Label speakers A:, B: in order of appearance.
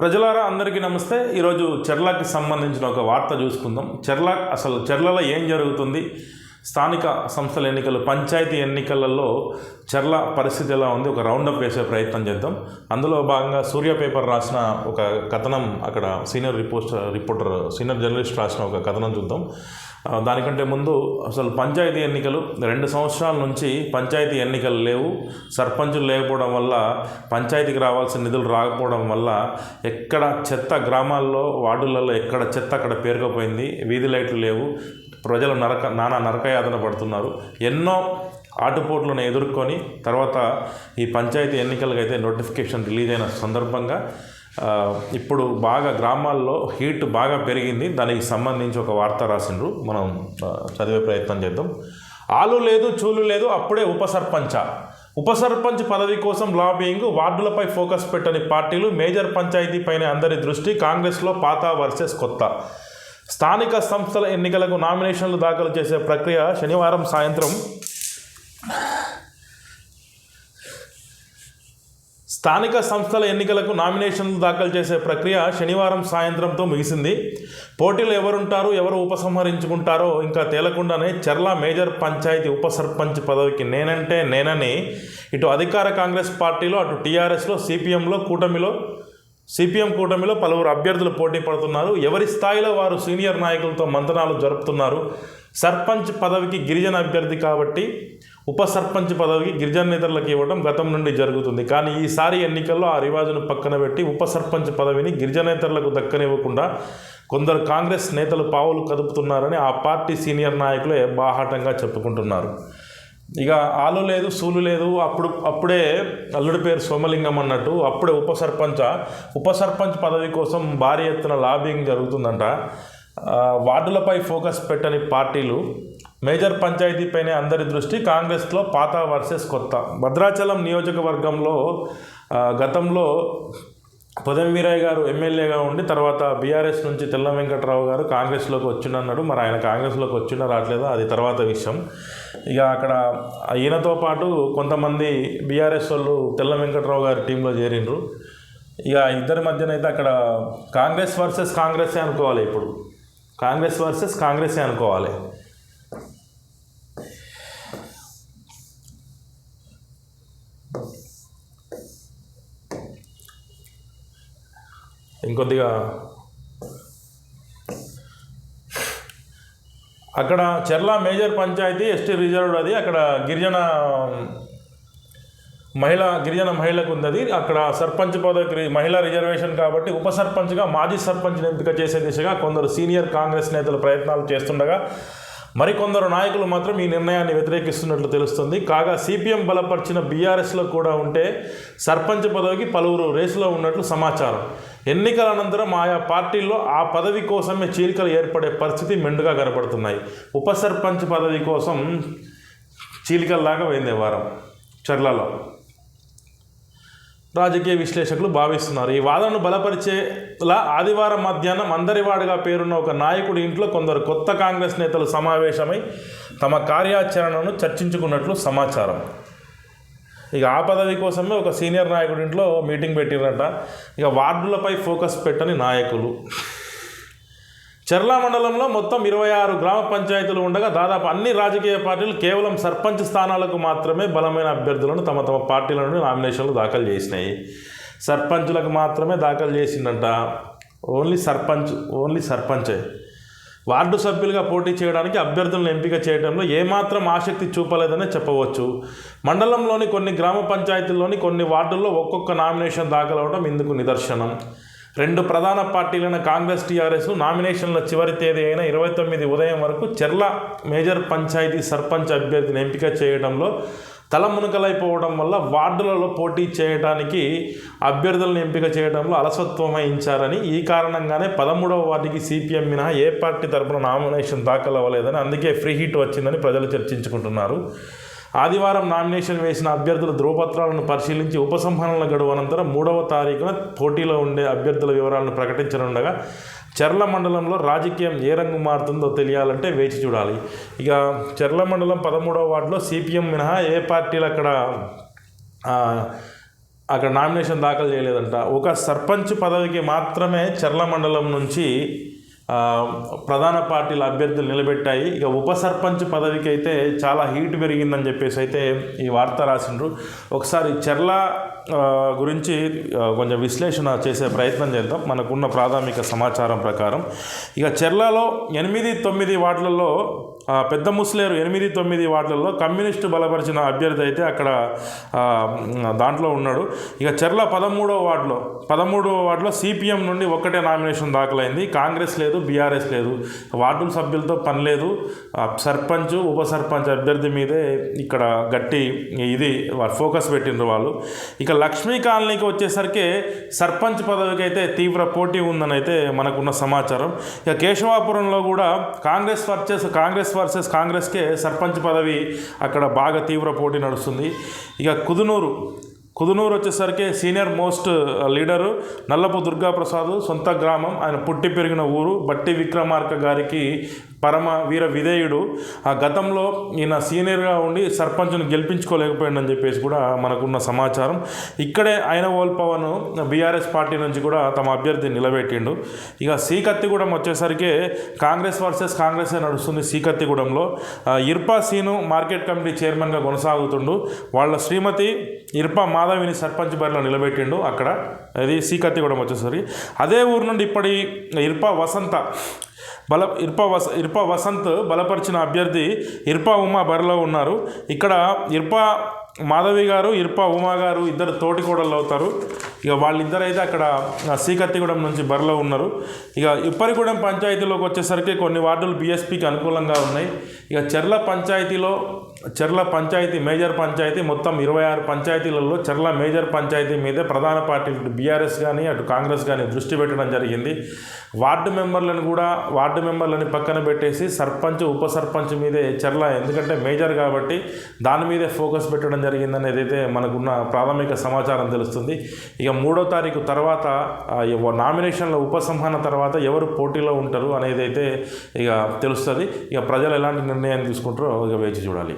A: ప్రజలారా అందరికీ నమస్తే. ఈరోజు చర్లకి సంబంధించిన ఒక వార్త చూసుకుందాం. చర్లలో ఏం జరుగుతుంది, స్థానిక సంస్థల ఎన్నికలు, పంచాయతీ ఎన్నికలలో చర్ల పరిస్థితి ఎలా ఉంది, ఒక రౌండప్ వేసే ప్రయత్నం చేద్దాం. అందులో భాగంగా సూర్య పేపర్ రాసిన ఒక కథనం, అక్కడ సీనియర్ సీనియర్ జర్నలిస్ట్ రాసిన ఒక కథనం చూద్దాం. దానికంటే ముందు అసలు పంచాయతీ ఎన్నికలు 2 సంవత్సరాల నుంచి పంచాయతీ ఎన్నికలు లేవు. సర్పంచులు లేకపోవడం వల్ల, పంచాయతీకి రావాల్సిన నిధులు రాకపోవడం వల్ల ఎక్కడ చెత్త, గ్రామాల్లో వార్డులలో ఎక్కడ చెత్త అక్కడ పేరుకుపోయింది. వీధి లైట్లు లేవు. ప్రజలు నానా నరకయాతన పడుతున్నారు. ఎన్నో ఆటుపోట్లను ఎదుర్కొని తర్వాత ఈ పంచాయతీ ఎన్నికలకైతే నోటిఫికేషన్ రిలీజ్ అయిన సందర్భంగా ఇప్పుడు బాగా గ్రామాల్లో హీట్ బాగా పెరిగింది. దానికి సంబంధించి ఒక వార్త రాసిండ్రు, మనం చదివే ప్రయత్నం చేద్దాం. ఆలు లేదు, చూలు లేదు, అప్పుడే ఉప సర్పంచ్ పదవి కోసం లాబింగ్, వార్డులపై ఫోకస్ పెట్టని పార్టీలు, మేజర్ పంచాయతీ పైన అందరి దృష్టి, కాంగ్రెస్లో పాత వర్సెస్ కొత్త. స్థానిక సంస్థల ఎన్నికలకు నామినేషన్లు దాఖలు చేసే ప్రక్రియ శనివారం సాయంత్రంతో ముగిసింది. పోటీలు ఎవరుంటారు, ఎవరు ఉపసంహరించుకుంటారో ఇంకా తేలకుండానే చర్ల మేజర్ పంచాయతీ ఉప సర్పంచ్ పదవికి నేనంటే నేనని ఇటు అధికార కాంగ్రెస్ పార్టీలో, అటు టీఆర్ఎస్లో, సిపిఎం కూటమిలో పలువురు అభ్యర్థులు పోటీ పడుతున్నారు. ఎవరి స్థాయిలో వారు సీనియర్ నాయకులతో మంతనాలు జరుపుతున్నారు. సర్పంచ్ పదవికి గిరిజన అభ్యర్థి కాబట్టి ఉప సర్పంచ్ పదవికి గిరిజనేతరులకు ఇవ్వడం గతం నుండి జరుగుతుంది. కానీ ఈసారి ఎన్నికల్లో ఆ రివాజును పక్కన పెట్టి ఉప సర్పంచ్ పదవిని గిరిజనేతరులకు దక్కనివ్వకుండా కొందరు కాంగ్రెస్ నేతలు పావులు కదుపుతున్నారని ఆ పార్టీ సీనియర్ నాయకులే బాహాటంగా చెప్పుకుంటున్నారు. ఇక ఆలు లేదు, సూలు లేదు, అప్పుడే అల్లుడి పేరు సోమలింగం అన్నట్టు అప్పుడే ఉప సర్పంచ్ పదవి కోసం భారీ ఎత్తున లాబింగ్ జరుగుతుందంట. వార్డులపై ఫోకస్ పెట్టని పార్టీలు, మేజర్ పంచాయతీపైనే అందరి దృష్టి, కాంగ్రెస్లో పాత వర్సెస్ కొత్త. భద్రాచలం నియోజకవర్గంలో గతంలో పొదం వీరయ్య గారు ఎమ్మెల్యేగా ఉండి తర్వాత బీఆర్ఎస్ నుంచి తెల్ల వెంకట్రావు గారు కాంగ్రెస్లోకి వచ్చిండన్నాడు. మరి ఆయన కాంగ్రెస్లోకి వచ్చిండా రావట్లేదో అది తర్వాత విషయం. ఇక అక్కడ ఈయనతో పాటు కొంతమంది బీఆర్ఎస్ వాళ్ళు తెల్ల వెంకట్రావు గారి టీంలో చేరిండ్రు. ఇక ఇద్దరి మధ్యనైతే అక్కడ కాంగ్రెస్ వర్సెస్ కాంగ్రెసే అనుకోవాలి. ఇప్పుడు కాంగ్రెస్ వర్సెస్ కాంగ్రెసే అనుకోవాలి. ఇంకొద్దిగా అక్కడ చర్ల మేజర్ పంచాయతీ ఎస్టీ రిజర్వ్డ్, అది అక్కడ గిరిజన మహిళకు ఉంది. అది అక్కడ సర్పంచ్ పదవికి మహిళా రిజర్వేషన్ కాబట్టి ఉప సర్పంచ్గా మాజీ సర్పంచ్ని ఎంపిక చేసే దిశగా కొందరు సీనియర్ కాంగ్రెస్ నేతలు ప్రయత్నాలు చేస్తుండగా మరికొందరు నాయకులు మాత్రం ఈ నిర్ణయాన్ని వ్యతిరేకిస్తున్నట్లు తెలుస్తుంది. కాగా సిపిఎం బలపరిచిన బీఆర్ఎస్లో కూడా ఉంటే సర్పంచ్ పదవికి పలువురు రేసులో ఉన్నట్లు సమాచారం. ఎన్నికల అనంతరం ఆయా పార్టీల్లో ఆ పదవి కోసమే చీలికలు ఏర్పడే పరిస్థితి మెండుగా కనపడుతున్నాయి. ఉప సర్పంచ్ పదవి కోసం చీలికల్లాగా పోయింది వారం చర్లలో రాజకీయ విశ్లేషకులు భావిస్తున్నారు. ఈ వాదనను బలపరిచేలా ఆదివారం మధ్యాహ్నం అందరివాడుగా పేరున్న ఒక నాయకుడి ఇంట్లో కొందరు కొత్త కాంగ్రెస్ నేతలు సమావేశమై తమ కార్యాచరణను చర్చించుకున్నట్లు సమాచారం. ఇక ఆ పదవి కోసమే ఒక సీనియర్ నాయకుడి ఇంట్లో మీటింగ్ పెట్టిరట. ఇక వార్డులపై ఫోకస్ పెట్టని నాయకులు. చర్ల మండలంలో మొత్తం 26 గ్రామ పంచాయతీలు ఉండగా దాదాపు అన్ని రాజకీయ పార్టీలు కేవలం సర్పంచ్ స్థానాలకు మాత్రమే బలమైన అభ్యర్థులను తమ పార్టీల నుండి నామినేషన్లు దాఖలు చేసినాయి. సర్పంచులకు మాత్రమే దాఖలు చేసిందంట. ఓన్లీ సర్పంచే. వార్డు సభ్యులుగా పోటీ చేయడానికి అభ్యర్థులను ఎంపిక చేయడంలో ఏమాత్రం ఆసక్తి చూపలేదనే చెప్పవచ్చు. మండలంలోని కొన్ని గ్రామ పంచాయతీల్లోని కొన్ని వార్డుల్లో ఒక్కొక్క నామినేషన్ దాఖలవడం ఇందుకు నిదర్శనం. 2 ప్రధాన పార్టీలైన కాంగ్రెస్, టీఆర్ఎస్లు నామినేషన్ల చివరి తేదీ అయిన 29 ఉదయం వరకు చర్ల మేజర్ పంచాయతీ సర్పంచ్ అభ్యర్థిని ఎంపిక చేయడంలో తలమునకలైపోవడం వల్ల వార్డులలో పోటీ చేయడానికి అభ్యర్థులను ఎంపిక చేయడంలో అలసత్వం వహించారని, ఈ కారణంగానే 13వ వార్డుకి సిపిఎం మినహా ఏ పార్టీ తరపున నామినేషన్ దాఖలు అవ్వలేదని, అందుకే ఫ్రీ హిట్ వచ్చిందని ప్రజలు చర్చించుకుంటున్నారు. ఆదివారం నామినేషన్ వేసిన అభ్యర్థుల ధ్రువపత్రాలను పరిశీలించి ఉపసంహరణల గడువు అనంతరం 3వ తారీఖున పోటీలో ఉండే అభ్యర్థుల వివరాలను ప్రకటించనుండగా చర్ల మండలంలో రాజకీయం ఏ రంగు మారుతుందో తెలియాలంటే వేచి చూడాలి. ఇక చర్ల మండలం 13వ వార్డులో సిపిఎం మినహా ఏ పార్టీలు అక్కడ అక్కడ నామినేషన్ దాఖలు చేయలేదంట. ఒక సర్పంచ్ పదవికి మాత్రమే చర్ల మండలం నుంచి ప్రధాన పార్టీల అభ్యర్థులు నిలబెట్టాయి. ఇక ఉప సర్పంచ్ పదవికి అయితే చాలా హీట్ పెరిగిందని చెప్పేసి అయితే ఈ వార్త రాసిండ్రు. ఒకసారి చర్ల గురించి కొంచెం విశ్లేషణ చేసే ప్రయత్నం చేద్దాం మనకున్న ప్రాథమిక సమాచారం ప్రకారం. ఇక చర్లలో 8-9 వార్డులలో పెద్ద ముస్లేరు 8-9 వార్డులలో కమ్యూనిస్టు బలపరిచిన అభ్యర్థి అయితే అక్కడ దాంట్లో ఉన్నాడు. ఇక చర్ల 13వ వార్డులో సిపిఎం నుండి ఒక్కటే నామినేషన్ దాఖలైంది. కాంగ్రెస్ లేదు, బీఆర్ఎస్ లేదు. వార్డుల సభ్యులతో పని లేదు. సర్పంచ్ ఉప సర్పంచ్ అభ్యర్థి మీదే ఇక్కడ గట్టి ఇది ఫోకస్ పెట్టిండ్రు వాళ్ళు. ఇక లక్ష్మీ కాలనీకి వచ్చేసరికి సర్పంచ్ పదవికి అయితే తీవ్ర పోటీ ఉందని అయితే మనకున్న సమాచారం. ఇక కేశవాపురంలో కూడా కాంగ్రెస్ వర్సెస్ కాంగ్రెస్కే సర్పంచ్ పదవి అక్కడ బాగా తీవ్ర పోటీ నడుస్తుంది. ఇక కుదునూరు వచ్చేసరికి సీనియర్ మోస్ట్ లీడరు నల్లపు దుర్గాప్రసాద్ సొంత గ్రామం, ఆయన పుట్టి పెరిగిన ఊరు. బట్టి విక్రమార్క గారికి పరమ వీర విధేయుడు. ఆ గతంలో ఈయన సీనియర్గా ఉండి సర్పంచ్ను గెలిపించుకోలేకపోయిందని చెప్పేసి కూడా మనకున్న సమాచారం. ఇక్కడే ఆయన ఓల్పవన్ బీఆర్ఎస్ పార్టీ నుంచి కూడా తమ అభ్యర్థి నిలబెట్టిండు. ఇక సీకత్తిగూడెం వచ్చేసరికి కాంగ్రెస్ వర్సెస్ కాంగ్రెసే నడుస్తుంది. సీకత్తిగూడెంలో ఇర్పా సీను మార్కెట్ కమిటీ చైర్మన్గా కొనసాగుతుండు. వాళ్ళ శ్రీమతి ఇర్పా మాధవిని సర్పంచ్ బరిలో నిలబెట్టిండు అక్కడ. అది సీకత్తిగూడెం వచ్చేసరికి అదే ఊరు నుండి ఇప్పటి ఇర్పా వసంత్ బలపరిచిన అభ్యర్థి ఇర్పా ఉమా బరిలో ఉన్నారు. ఇక్కడ ఇర్పా మాధవి గారు ఇర్పా ఉమా గారు ఇద్దరు తోటికోడళ్ళు అవుతారు. ఇక వాళ్ళిద్దరైతే అక్కడ సీకత్తిగూడెం నుంచి బరిలో ఉన్నారు. ఇక ఇప్పరిగూడెం పంచాయతీలోకి వచ్చేసరికి కొన్ని వార్డులు బీఎస్పీకి అనుకూలంగా ఉన్నాయి. ఇక చర్ల పంచాయతీ మేజర్ పంచాయతీ మొత్తం 26 పంచాయతీలలో చర్ల మేజర్ పంచాయతీ మీదే ప్రధాన పార్టీ బీఆర్ఎస్ కానీ అటు కాంగ్రెస్ కానీ దృష్టి పెట్టడం జరిగింది. వార్డు మెంబర్లని పక్కన పెట్టేసి సర్పంచ్ ఉప సర్పంచ్ మీదే చర్ల, ఎందుకంటే మేజర్ కాబట్టి దాని మీదే ఫోకస్ పెట్టడం జరిగిందని ఏదైతే మనకున్న ప్రాథమిక సమాచారం తెలుస్తుంది. ఇక 3వ తారీఖు తర్వాత నామినేషన్ల ఉపసంహరణ తర్వాత ఎవరు పోటీలో ఉంటారు అనేది అయితే ఇక తెలుస్తుంది. ఇక ప్రజలు ఎలాంటి నిర్ణయం తీసుకుంటారో ఇక వేచి చూడాలి.